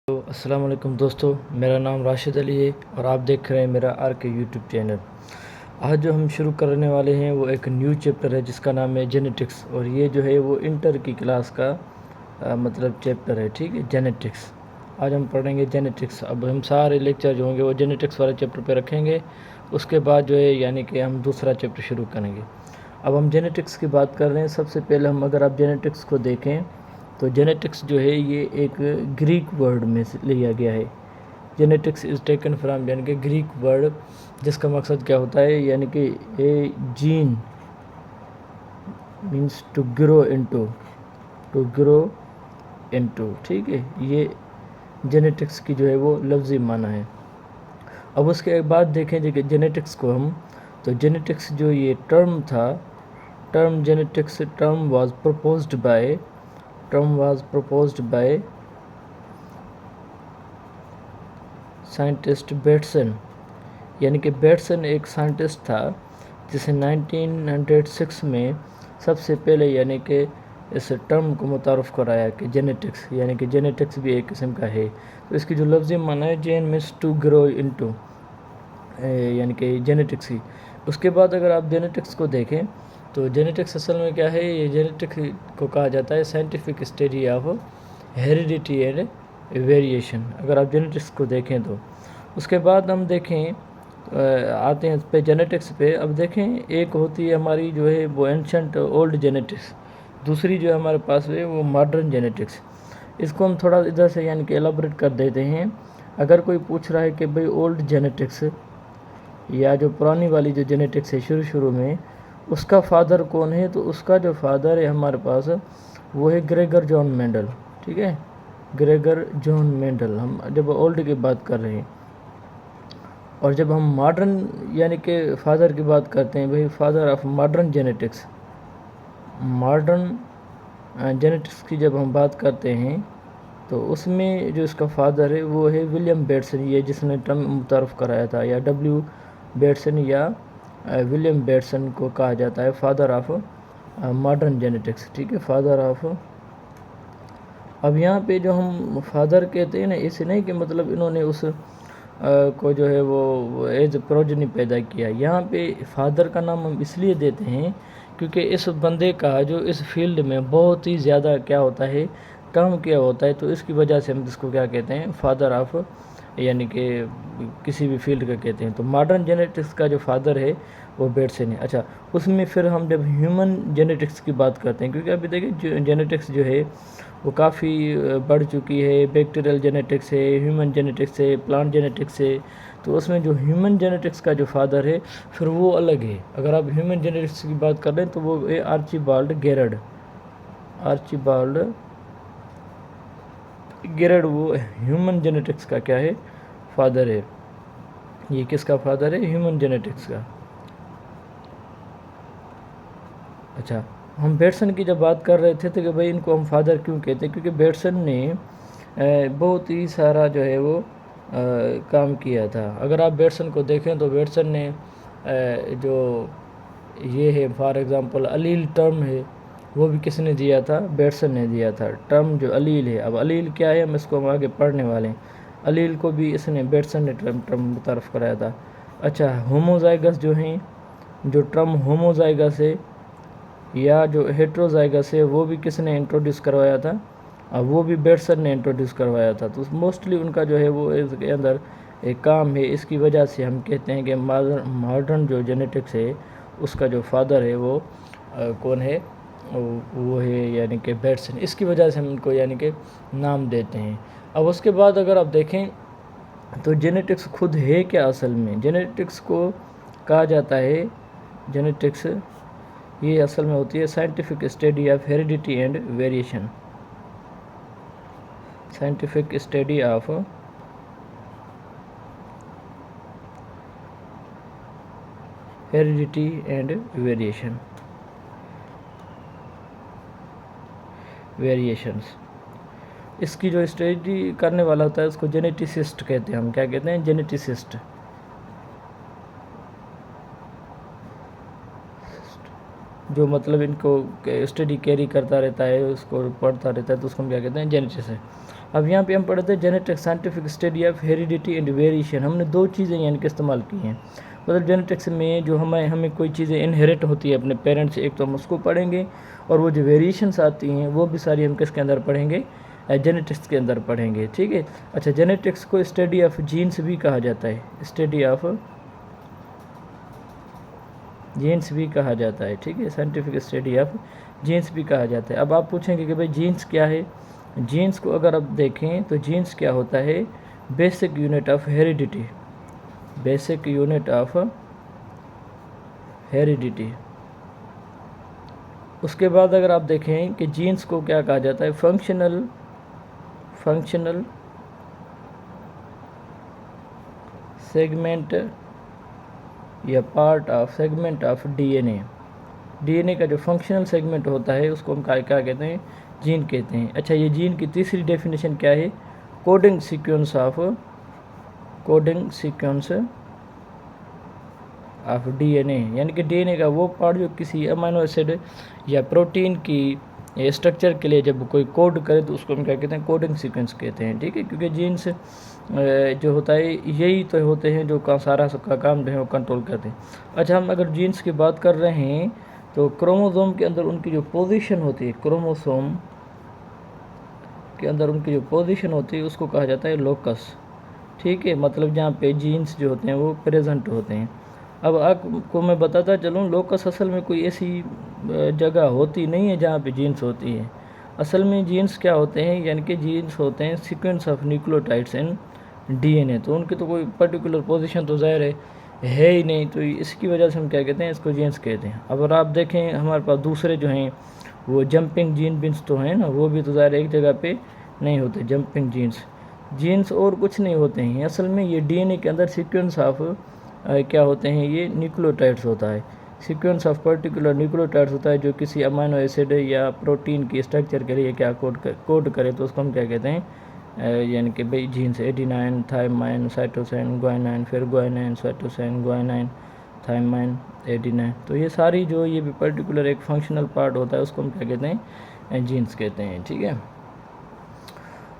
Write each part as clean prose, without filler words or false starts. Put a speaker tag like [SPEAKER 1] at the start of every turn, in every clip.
[SPEAKER 1] تو السلام علیکم دوستو، میرا نام راشد علی ہے اور آپ دیکھ رہے ہیں میرا آر کے یوٹیوب چینل۔ آج جو ہم شروع کرنے والے ہیں وہ ایک نیو چیپٹر ہے جس کا نام ہے جینیٹکس، اور یہ جو ہے وہ انٹر کی کلاس کا مطلب چیپٹر ہے، ٹھیک ہے، جینیٹکس۔ آج ہم پڑھیں گے جینیٹکس۔ اب ہم سارے لیکچر جو ہوں گے وہ جینیٹکس والے چیپٹر پہ رکھیں گے، اس کے بعد جو ہے یعنی کہ ہم دوسرا چیپٹر شروع کریں گے۔ اب ہم جینیٹکس کی بات کر رہے ہیں۔ سب سے پہلے اگر آپ جینیٹکس کو دیکھیں تو جینیٹکس جو ہے یہ ایک گریک ورڈ میں سے لیا گیا ہے۔ جینیٹکس از ٹیکن فرام یعنی کہ گریک ورڈ، جس کا مقصد کیا ہوتا ہے، یعنی کہ a gene means to grow into, ٹھیک ہے، یہ جینیٹکس کی جو ہے وہ لفظی معنی ہے۔ اب اس کے بعد دیکھیں کہ جینیٹکس کو ہم تو جینیٹکس جو یہ ٹرم تھا، genetics was proposed by scientist Batson, یعنی کہ بیٹسن ایک سائنٹسٹ تھا جس نے 1906 میں سب سے پہلے یعنی کہ اس ٹرم کو متعارف کرایا کہ جینیٹکس، یعنی کہ جینیٹکس بھی ایک قسم کا ہے۔ تو اس کی جو لفظی معنی ہے gene means to grow into, یعنی کہ جینیٹکس ہی۔ اس کے بعد اگر آپ جینیٹکس کو دیکھیں تو جینیٹکس اصل میں کیا ہے، یہ جینیٹکس کو کہا جاتا ہے scientific study of heredity and variation. اگر آپ جینیٹکس کو دیکھیں تو اس کے بعد ہم دیکھیں آتے ہیں پہ جینیٹکس پہ۔ اب دیکھیں ایک ہوتی ہے ہماری جو ہے وہ اینشنٹ اولڈ جینیٹکس، دوسری جو ہے ہمارے پاس ہے وہ ماڈرن جینیٹکس۔ اس کو ہم تھوڑا ادھر سے یعنی کہ ایلیبریٹ کر دیتے ہیں۔ اگر کوئی پوچھ رہا ہے کہ بھئی اولڈ جینیٹکس یا جو پرانی والی جو جینیٹکس ہے شروع میں، اس کا فادر کون ہے، تو اس کا جو فادر ہے ہمارے پاس وہ ہے گریگر جان مینڈل، ٹھیک ہے، گریگر جان مینڈل، ہم جب اولڈ کی بات کر رہے ہیں۔ اور جب ہم ماڈرن یعنی کہ فادر کی بات کرتے ہیں، بھئی فادر آف ماڈرن جینیٹکس کی جب ہم بات کرتے ہیں تو اس میں جو اس کا فادر ہے وہ ہے ولیم بیٹسن، یہ جس نے ٹرم متعارف کرایا تھا، یا ڈبلیو بیٹسن یا ولیم بیٹسن کو کہا جاتا ہے فادر آف ماڈرن جینیٹکس، ٹھیک ہے، فادر آف۔ اب یہاں پہ جو ہم فادر کہتے ہیں نا، اسے نہیں کہ مطلب انہوں نے اس کو جو ہے وہ ایز پروجنی پیدا کیا۔ یہاں پہ فادر کا نام ہم اس لیے دیتے ہیں کیونکہ اس بندے کا جو اس فیلڈ میں بہت ہی زیادہ کیا ہوتا ہے، کام کیا ہوتا ہے، تو اس کی وجہ سے ہم اس کو کیا کہتے ہیں، فادر آف یعنی کہ کسی بھی فیلڈ کا کہتے ہیں۔ تو ماڈرن جینیٹکس کا جو فادر ہے وہ بیٹسن ہے۔ اچھا، اس میں پھر ہم جب ہیومن جینیٹکس کی بات کرتے ہیں، کیونکہ ابھی دیکھیں جینیٹکس جو ہے وہ کافی بڑھ چکی ہے، بیکٹیریل جینیٹکس ہے، ہیومن جینیٹکس ہے، پلانٹ جینیٹکس ہے، تو اس میں جو ہیومن جینیٹکس کا جو فادر ہے پھر وہ الگ ہے۔ اگر آپ ہیومن جینیٹکس کی بات کر رہے ہیں تو وہ ہے آرچیبالڈ گیرڈ، وہ ہیومن جینیٹکس کا کیا ہے، فادر ہے۔ یہ کس کا فادر ہے، ہیومن جینیٹکس کا۔ اچھا، ہم بیٹسن کی جب بات کر رہے تھے تو کہ بھئی ان کو ہم فادر کیوں کہتے ہیں، کیونکہ بیٹسن نے بہت ہی سارا جو ہے وہ کام کیا تھا۔ اگر آپ بیٹسن کو دیکھیں تو بیٹسن نے جو یہ ہے فار ایگزامپل الیل ٹرم ہے، وہ بھی کس نے دیا تھا، بیٹسن نے دیا تھا، ٹرم جو الیل ہے۔ اب الیل کیا ہے ہم اس کو آگے پڑھنے والے ہیں۔ الیل کو بھی اس نے بیٹسن نے ٹرم متعارف کرایا تھا۔ اچھا، ہوموزائگس جو ہیں، جو ٹرم ہوموزائگس ہے یا جو ہیٹروزائگس ہے، وہ بھی کس نے انٹروڈیوس کروایا تھا، وہ بھی بیٹسن نے انٹروڈیوس کروایا تھا۔ تو موسٹلی ان کا جو ہے وہ اس کے اندر ایک کام ہے، اس کی وجہ سے ہم کہتے ہیں کہ ماڈرن جو جینیٹکس ہے اس کا جو فادر ہے وہ کون ہے، وہ ہے یعنی کہ بیٹسن۔ اس کی وجہ سے ہم ان کو یعنی کہ نام دیتے ہیں۔ اب اس کے بعد اگر آپ دیکھیں تو جینیٹکس خود ہے کیا، اصل میں جینیٹکس کو کہا جاتا ہے، جینیٹکس یہ اصل میں ہوتی ہے scientific study of heredity and variation, scientific study of heredity and variations. اس کی جو اسٹڈی کرنے والا ہوتا ہے اس کو جینیٹیسسٹ کہتے ہیں۔ ہم کیا کہتے ہیں، جینیٹیسسٹ، جو مطلب ان کو اسٹڈی کیری کرتا رہتا ہے، اس کو پڑھتا رہتا ہے، تو اس کو ہم کیا کہتے ہیں، جینیٹسٹ ہے۔ اب یہاں پہ ہم پڑھتے ہیں genetics scientific study of heredity and variation. ہم نے دو چیزیں یعنی کہ استعمال کی ہیں. مطلب جینیٹکس میں جو ہمیں کوئی چیزیں انہیریٹ ہوتی ہے اپنے پیرنٹس سے، ایک تو ہم اس کو پڑھیں گے، اور وہ جو ویریشنس آتی ہیں وہ بھی ساری ہم کس کے اندر پڑھیں گے؟ جینیٹکس کے اندر پڑھیں گے. ٹھیک ہے. اچھا، جینیٹکس کو اسٹڈی آف جینس بھی کہا جاتا ہے، اسٹڈی آف جینس بھی کہا جاتا ہے. ٹھیک ہے، سائنٹیفک اسٹڈی آف جینس بھی کہا جاتا ہے. اب آپ پوچھیں گے کہ بھائی جینس کیا ہے؟ جینس کو اگر آپ دیکھیں تو جینس کیا ہوتا ہے؟ Basic unit of heredity. Basic unit of heredity. اس کے بعد اگر آپ دیکھیں کہ جینس کو کیا کہا جاتا ہے؟ فنکشنل سیگمنٹ یا part of segment of D N A. D N A کا جو فنکشنل سیگمنٹ ہوتا ہے اس کو ہم کیا کہتے ہیں؟ جین کہتے ہیں. اچھا، یہ جین کی تیسری ڈیفینیشن کیا ہے؟ Coding sequence of D N A. یعنی کہ ڈی این اے کا وہ پارٹ جو کسی امینو ایسڈ یا پروٹین کی اسٹرکچر کے لیے جب کوئی کوڈ کرے تو اس کو ہم کیا کہتے ہیں؟ کوڈنگ سیکوینس کہتے ہیں. ٹھیک ہے، کیونکہ جینس جو ہوتا ہے یہی تو ہوتے ہیں جو سارا کا کام جو ہے وہ کنٹرول کرتے ہیں. اچھا، ہم اگر جینس کی بات کر رہے ہیں تو کروموزوم کے اندر ان کی جو پوزیشن ہوتی ہے، کروموسوم کے اندر ان کی جو پوزیشن ہوتی ہے اس کو کہا جاتا ہے لوکس. ٹھیک ہے، مطلب جہاں پہ جینس جو ہوتے ہیں وہ پریزنٹ ہوتے ہیں. اب آپ کو میں بتاتا چلوں، لوکس اصل میں کوئی ایسی جگہ ہوتی نہیں ہے جہاں پہ جینس ہوتی ہے. اصل میں جینس کیا ہوتے ہیں؟ یعنی کہ جینس ہوتے ہیں sequence of nucleotides in D N A. تو ان کی تو کوئی پرٹیکولر پوزیشن تو ظاہر ہے ہی نہیں، تو اس کی وجہ سے ہم کیا کہتے ہیں؟ اس کو جینس کہتے ہیں. اب اگر آپ دیکھیں ہمارے پاس دوسرے جو ہیں وہ جمپنگ جین بنس تو ہیں نا، وہ بھی تو ظاہر ایک جگہ پہ نہیں ہوتے. جمپنگ جینس اور کچھ نہیں ہوتے ہیں. اصل میں یہ ڈی این اے کے اندر سیکوینس آف کیا ہوتے ہیں؟ یہ نیوکلیوٹائڈس ہوتا ہے. سیکوینس آف پرٹیکولر نیوکلیوٹائڈس ہوتا ہے جو کسی امینو ایسڈ یا پروٹین کی اسٹرکچر کے لیے کیا کوڈ کرے، تو اس کو ہم کیا کہتے ہیں؟ یعنی کہ بھئی جینس ایڈینائن، تھائمائن، سائٹوسائن، گوائنائن، پھر گوائنائن، سائٹوسائن، گوائنائن، تھائمائن، ایڈینائن. تو یہ ساری جو یہ بھی پرٹیکولر ایک فنکشنل پارٹ ہوتا ہے اس کو ہم کیا کہتے ہیں؟ جینس کہتے ہیں. ٹھیک ہے.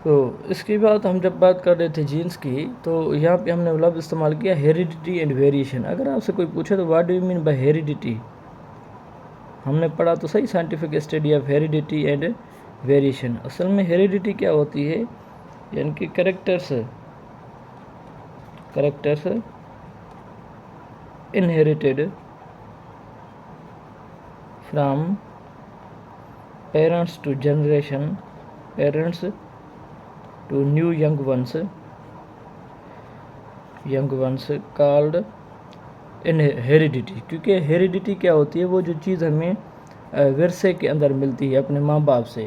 [SPEAKER 1] تو اس کے بعد ہم جب بات کر رہے تھے جینس کی، تو یہاں پہ ہم نے لفظ استعمال کیا ہیریڈیٹی اینڈ ویریشن. اگر آپ سے کوئی پوچھے تو what do you mean by heredity? ہم نے پڑھا تو صحیح، scientific study of heredity and variation. اصل میں ہیریڈیٹی کیا ہوتی ہے؟ یعنی کہ characters inherited from parents to generation, parents to new young ones called in heredity. کیونکہ ہیریڈیٹی کیا ہوتی ہے؟ وہ جو چیز ہمیں ورثے کے اندر ملتی ہے اپنے ماں باپ سے،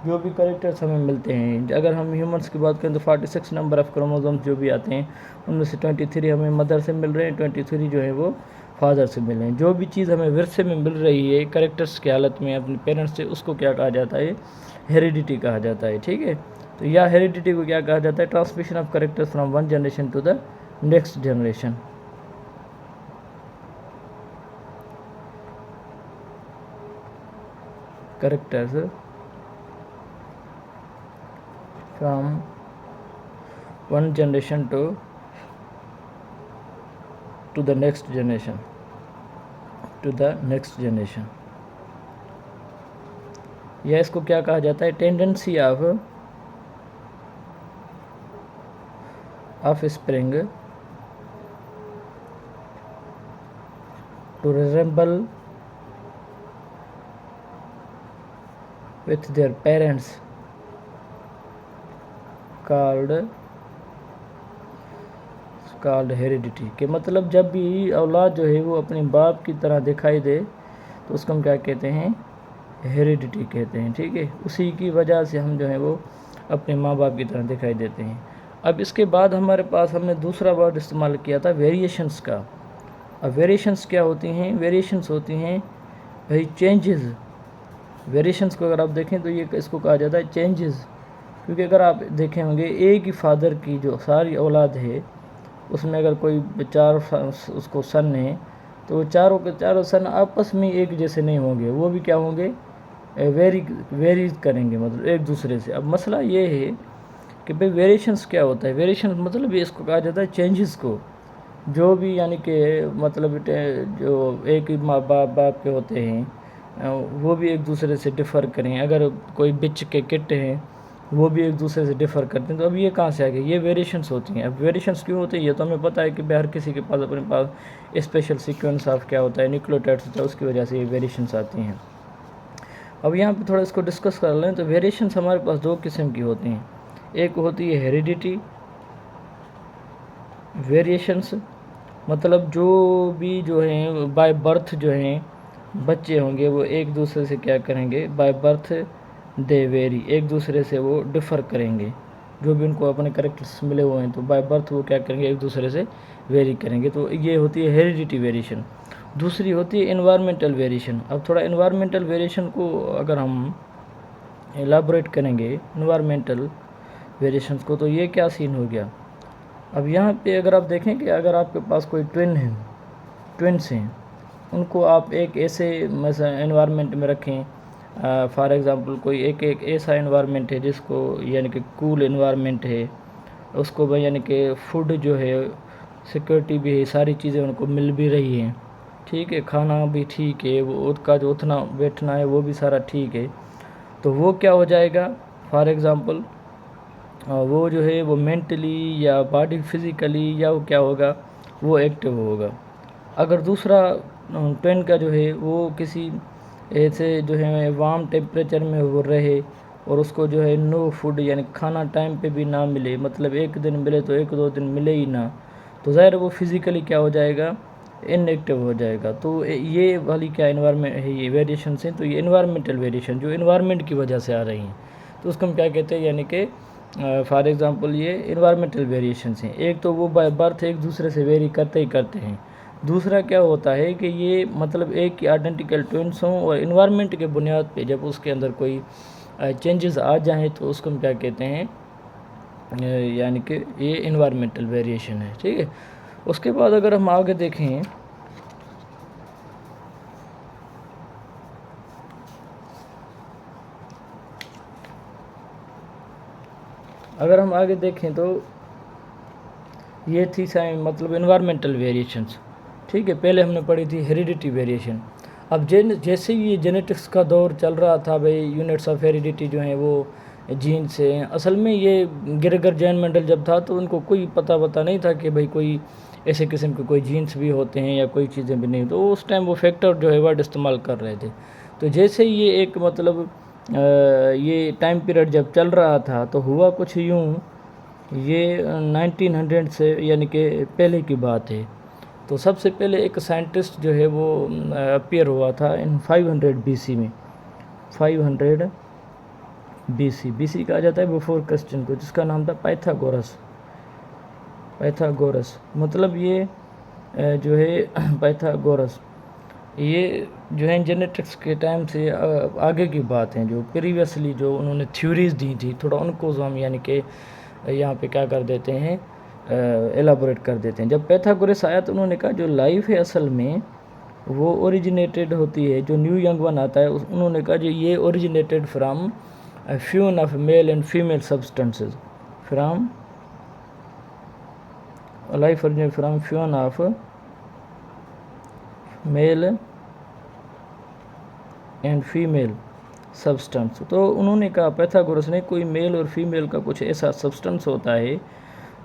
[SPEAKER 1] جو بھی کریکٹرز ہمیں ملتے ہیں. اگر ہم ہیومنس کی بات کریں تو 46 نمبر آف کروموزومز جو بھی آتے ہیں ان میں سے 23 ہمیں مدر سے مل رہے ہیں، 23 جو ہیں وہ فادر سے مل رہے ہیں. جو بھی چیز ہمیں ورثے میں مل رہی ہے کریکٹرز کی حالت میں اپنے پیرنٹس سے، اس کو کیا کہا جاتا ہے؟ ہیریڈیٹی کہا جاتا ہے. ٹھیک ہے. تو یا ہیریڈیٹی کو کیا کہا جاتا ہے؟ Transmission of characters from one generation to the next generation. Characters from one generation to the next generation. یا اس کو کیا کہا جاتا ہے؟ Tendency of offspring to resemble with their parents called heredity. کہ مطلب جب بھی اولاد جو ہے وہ اپنے باپ کی طرح دکھائی دے تو اس کو ہم کیا کہتے ہیں؟ ہیریڈیٹی کہتے ہیں. ٹھیک ہے. اسی کی وجہ سے ہم جو ہے وہ اپنے ماں باپ کی طرح دکھائی دیتے ہیں. اب اس کے بعد ہمارے پاس ہم نے دوسرا ورڈ استعمال کیا تھا ویریشنس کا. اب ویریشنس کیا ہوتی ہیں؟ ویریشنس ہوتی ہیں بھائی چینجز. ویریشنس کو اگر آپ دیکھیں تو یہ اس کو کہا جاتا ہے چینجز. کیونکہ اگر آپ دیکھیں ہوں گے ایک ہی فادر کی جو ساری اولاد ہے اس میں اگر کوئی اس کو سن ہے تو وہ چاروں کے چاروں سن آپس میں ایک جیسے نہیں ہوں گے، وہ بھی کیا ہوں گے؟ ویری کریں گے، مطلب ایک دوسرے سے. اب مسئلہ یہ ہے کہ بھئی ویریشنس کیا ہوتا ہے. ویریشنس مطلب یہ اس کو کہا جاتا ہے چینجز کو، جو بھی یعنی کہ مطلب جو ایک ہی ماں باپ کے ہوتے ہیں وہ بھی ایک دوسرے سے ڈفر کریں. اگر کوئی بچ کے کٹ ہیں وہ بھی ایک دوسرے سے ڈفر کرتے ہیں. تو اب یہ کہاں سے آ گئی؟ یہ ویریشنس ہوتی ہیں. اب ویریشنس کیوں ہوتی ہیں یہ تو ہمیں پتہ ہے کہ ہر کسی کے پاس اپنے پاس اسپیشل سیکوینس آف کیا ہوتا ہے نیوکلیوٹائڈس ہوتا ہے، اس کی وجہ سے یہ ویریشنس آتی ہیں. اب یہاں پہ تھوڑا اس کو ڈسکس کر لیں تو ویریشنس ہمارے پاس دو قسم کی ہوتی ہیں. ایک ہوتی ہے ہیریڈیٹی ویریشنس، مطلب جو بھی جو ہیں بائی برتھ جو ہیں بچے ہوں گے وہ ایک دوسرے سے کیا کریں گے، بائی برتھ دے ویری، ایک دوسرے سے وہ ڈفر کریں گے. جو بھی ان کو اپنے کریکٹرس ملے ہوئے ہیں تو بائی برتھ وہ کیا کریں گے، ایک دوسرے سے ویری کریں گے. تو یہ ہوتی ہے ہیریڈیٹی ویریشن. دوسری ہوتی ہے انوائرمنٹل ویریشن. اب تھوڑا انوائرمنٹل ویریشن کو اگر ہم ایلابوریٹ کریں گے انوائرمنٹل ویریشنس کو تو یہ کیا سین ہو گیا. اب یہاں پہ اگر آپ دیکھیں کہ اگر آپ کے پاس کوئی ٹوئنس ہیں، ان کو آپ ایک ایسے مثلا انوائرمنٹ میں رکھیں، فار ایگزامپل کوئی ایک ایسا انوائرمنٹ ہے جس کو یعنی کہ کول انوائرمنٹ ہے، اس کو یعنی کہ فوڈ جو ہے سیکورٹی بھی ہے، ساری چیزیں ان کو مل بھی رہی ہیں، ٹھیک ہے، کھانا بھی ٹھیک ہے، وہ ان کا جو اٹھنا بیٹھنا ہے وہ بھی سارا ٹھیک ہے. تو وہ کیا ہو جائے گا، فار ایگزامپل وہ جو ہے وہ مینٹلی یا باڈی فزیکلی یا وہ کیا ہوگا، وہ ایکٹیو ہوگا. اگر دوسرا ٹوین کا جو ہے وہ کسی ایسے جو ہے وارم ٹیمپریچر میں وہ رہے اور اس کو جو ہے نو فوڈ یعنی کھانا ٹائم پہ بھی نہ ملے، مطلب ایک دن ملے تو ایک دو دن ملے ہی نہ، تو ظاہر وہ فزیکلی کیا ہو جائے گا، ان ایکٹیو ہو جائے گا. تو یہ والی کیا انوائرمنٹ ہے، یہ ویریشنس ہیں. تو یہ انوائرمنٹل ویریشن جو انوائرمنٹ کی وجہ سے آ رہی ہیں تو اس کو ہم کیا کہتے ہیں، یعنی کہ فار ایگزامپل یہ انوائرمنٹل ویریشنس ہیں. ایک تو وہ بائی برتھ ایک دوسرے سے ویری کرتے ہی کرتے ہیں. دوسرا کیا ہوتا ہے کہ یہ مطلب ایک ہی آئیڈینٹیکل ٹوئنس ہوں اور انوائرمنٹ کے بنیاد پہ جب اس کے اندر کوئی چینجز آ جائیں تو اس کو ہم کیا کہتے ہیں، یعنی کہ یہ انوائرمنٹل ویریشن ہے. ٹھیک ہے. اس کے بعد اگر ہم آگے دیکھیں تو یہ تھی مطلب انوائرمنٹل ویریشنس. ٹھیک ہے. پہلے ہم نے پڑھی تھی ہیریڈیٹی ویریشن. اب جیسے یہ جینیٹکس کا دور چل رہا تھا بھئی یونٹس آف ہیریڈیٹی جو ہیں وہ جین سے ہیں. اصل میں یہ گریگر جین مینڈل جب تھا تو ان کو کوئی پتہ نہیں تھا کہ بھئی کوئی ایسے قسم کے کوئی جینس بھی ہوتے ہیں یا کوئی چیزیں بھی نہیں. تو اس ٹائم وہ فیکٹر جو ہے ورڈ استعمال کر رہے تھے. تو جیسے یہ ایک مطلب یہ ٹائم پیریڈ جب چل رہا تھا تو ہوا کچھ یوں، یہ 1900 سے یعنی کہ پہلے کی بات ہے. تو سب سے پہلے ایک سائنٹسٹ جو ہے وہ اپیئر ہوا تھا ان 500 بی سی میں. 500 بی سی کہا جاتا ہے بفور کرسچن کو، جس کا نام تھا پائتھاگورس. مطلب یہ جو ہے پائتھاگورس یہ جو ہے جینیٹکس کے ٹائم سے آگے کی بات ہیں، جو پریویسلی جو انہوں نے تھیوریز دی تھی تھوڑا ان کو ہم یعنی کہ یہاں پہ کیا کر دیتے ہیں، ایلابوریٹ کر دیتے ہیں. جب پائتھاگورس آیا تو انہوں نے کہا جو لائف ہے اصل میں وہ اوریجنیٹڈ ہوتی ہے، جو نیو ینگ ون آتا ہے انہوں نے کہا جو یہ originated from fusion of male and female substances, life originate from fusion of male and female substance. تو انہوں نے کہا پائتھاگورس نے کوئی میل اور فیمیل کا کچھ ایسا سبسٹنس ہوتا ہے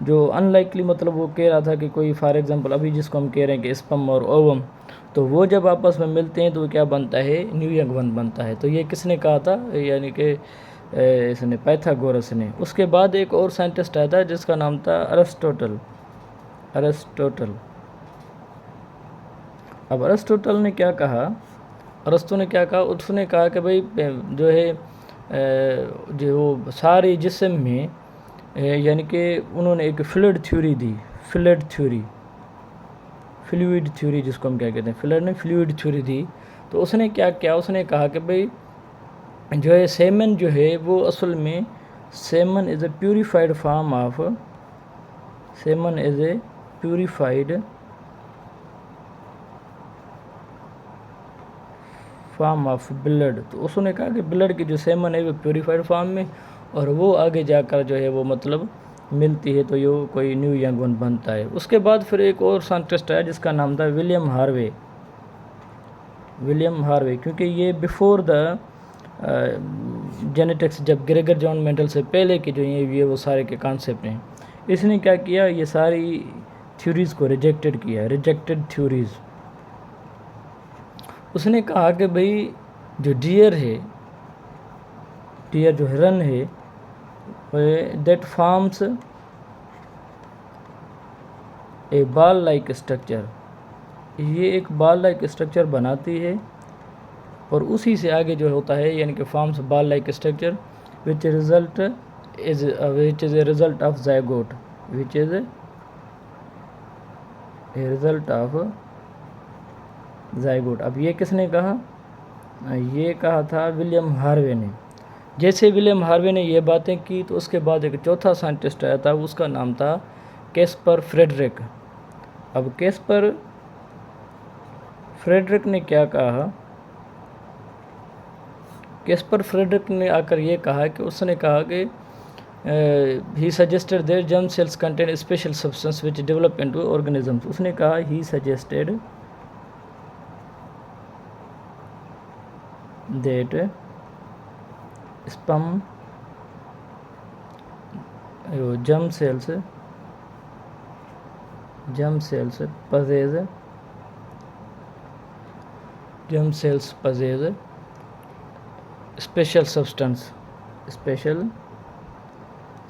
[SPEAKER 1] جو ان لائکلی، مطلب وہ کہہ رہا تھا کہ کوئی فار ایگزامپل ابھی جس کو ہم کہہ رہے ہیں کہ اسپم اور اووم، تو وہ جب آپس میں ملتے ہیں تو کیا بنتا ہے، نیو ینگ ون بنتا ہے. تو یہ کس نے کہا تھا، یعنی کہ اس نے پائتھاگورس نے. اس کے بعد ایک اور سائنٹسٹ آیا تھا جس کا نام تھا ارسطوٹل. اب ارسطوٹل نے کیا کہا، ارسطو نے کیا کہا، اس نے کہا کہ بھئی جو ہے جو سارے جسم میں یعنی کہ انہوں نے ایک فلوئڈ تھیوری دی، فلوئڈ تھیوری جس کو ہم کیا کہتے ہیں، فلوئڈ نے فلوئڈ تھیوری دی. تو اس نے کیا کیا، اس نے کہا کہ بھئی جو ہے سیمن جو ہے وہ اصل میں سیمن از اے پیوریفائڈ فارم آف بلڈ. تو اس نے کہا کہ بلڈ کی جو سیمن ہے وہ پیوریفائڈ فارم میں، اور وہ آگے جا کر جو ہے وہ مطلب ملتی ہے تو یہ کوئی نیو ینگ ون بنتا ہے۔ اس کے بعد پھر ایک اور سائنٹسٹ آیا جس کا نام تھا ولیم ہاروے، کیونکہ یہ بیفور دا جینیٹکس، جب گریگر جان مینڈل سے پہلے کے جو یہ وہ سارے کے کانسیپٹ ہیں، اس نے کیا کیا، یہ ساری تھیوریز کو ریجیکٹڈ تھیوریز۔ اس نے کہا کہ بھئی جو ڈیئر جو ہرن ہے، that forms a ball like structure, یہ ایک بال لائک اسٹرکچر بناتی ہے، اور اسی سے آگے جو ہوتا ہے یعنی کہ forms ball like structure which is a result of zygote، which is a result of zygote۔ اب یہ کس نے کہا، یہ کہا تھا ولیم ہاروے نے۔ جیسے ولیم ہاروے نے یہ باتیں کی تو اس کے بعد ایک چوتھا سائنٹسٹ آیا تھا، اس کا نام تھا کیسپر فریڈرک۔ اب کیسپر فریڈرک نے کیا کہا، کیسپر فریڈرک نے آ کر یہ کہا کہ اس نے کہا کہ he suggested that germ cells contain a special substance which develop into organisms۔ اس نے کہا he suggested that sperm germ cells possess special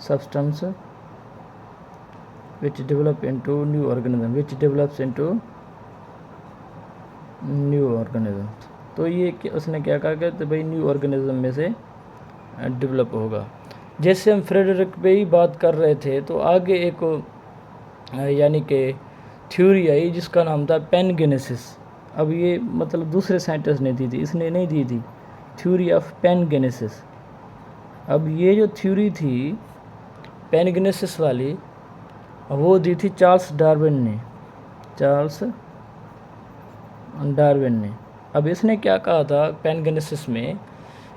[SPEAKER 1] substance which develops into new organisms۔ تو یہ اس نے کیا کہا کہ بھئی نیو آرگنزم میں سے ڈیولپ ہوگا۔ جیسے ہم فریڈرک پہ ہی بات کر رہے تھے تو آگے ایک یعنی کہ تھیوری آئی جس کا نام تھا پینگینیسس۔ اب یہ مطلب دوسرے سائنٹسٹ نے دی تھی، اس نے نہیں دی تھی، تھیوری آف پینگینیسس۔ اب یہ جو تھیوری تھی پینگینیسس والی، وہ دی تھی چارلس ڈارون نے۔ اب اس نے کیا کہا تھا پینگینیسس میں،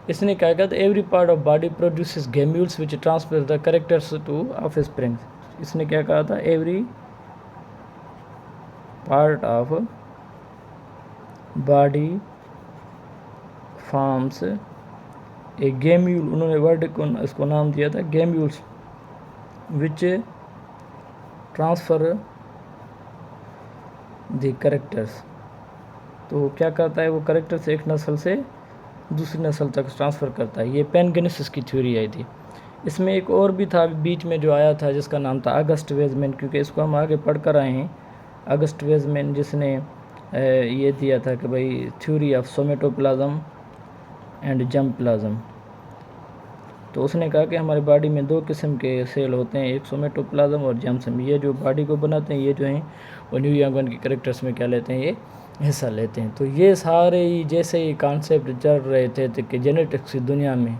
[SPEAKER 1] اس نے کہا کہ every part of body produces gemmules which transfer the characters to offsprings. اس نے کیا کہا تھا، every part of body forms a gemmule, انہوں نے ورڈ کو اس کو نام دیا تھا گیمیولز وچ ٹرانسفر دی کریکٹرز۔ تو وہ کیا کرتا ہے، وہ کریکٹر سے ایک نسل سے دوسری نسل تک ٹرانسفر کرتا ہے۔ یہ پینگینیسس کی تھیوری آئی تھی۔ اس میں ایک اور بھی تھا بیچ میں جو آیا تھا جس کا نام تھا اگسٹ ویزمین، کیونکہ اس کو ہم آگے پڑھ کر آئے ہیں۔ اگسٹ ویزمین جس نے یہ دیا تھا کہ بھئی تھیوری آف سومیٹوپلازم اینڈ جرم پلازم۔ تو اس نے کہا کہ ہماری باڈی میں دو قسم کے سیل ہوتے ہیں، ایک سومیٹوپلازم اور جرم۔ یہ جو باڈی کو بناتے ہیں، یہ جو ہیں وہ نیو ینگ ون کے کریکٹرز میں کیا لیتے ہیں، یہ حصہ لیتے ہیں۔ تو یہ سارے جیسے ہی کانسیپٹ چل رہے تھے کہ جینیٹکس کی دنیا میں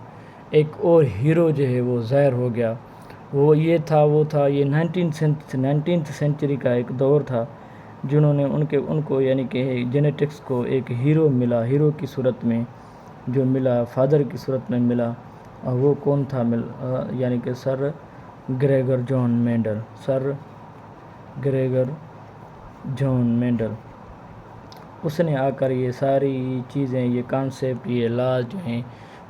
[SPEAKER 1] ایک اور ہیرو جو ہے وہ ظاہر ہو گیا، وہ یہ تھا وہ تھا۔ یہ 19th سینچری کا ایک دور تھا جنہوں نے ان کو یعنی کہ جینیٹکس کو ایک ہیرو ملا، ہیرو کی صورت میں جو ملا، فادر کی صورت میں ملا۔ اور وہ کون تھا، یعنی کہ سر گریگر جان مینڈل۔ اس نے آ کر یہ ساری چیزیں، یہ کانسیپٹ، یہ لاز جو ہیں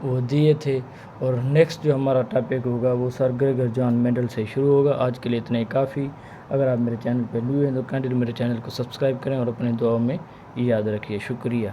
[SPEAKER 1] وہ دیے تھے۔ اور نیکسٹ جو ہمارا ٹاپک ہوگا وہ سر گریگر جان مینڈل سے شروع ہوگا۔ آج کے لیے اتنا ہی کافی۔ اگر آپ میرے چینل پہ نیو ہیں تو کائنڈلی میرے چینل کو سبسکرائب کریں اور اپنے دعاؤں میں یاد رکھیے۔ شکریہ۔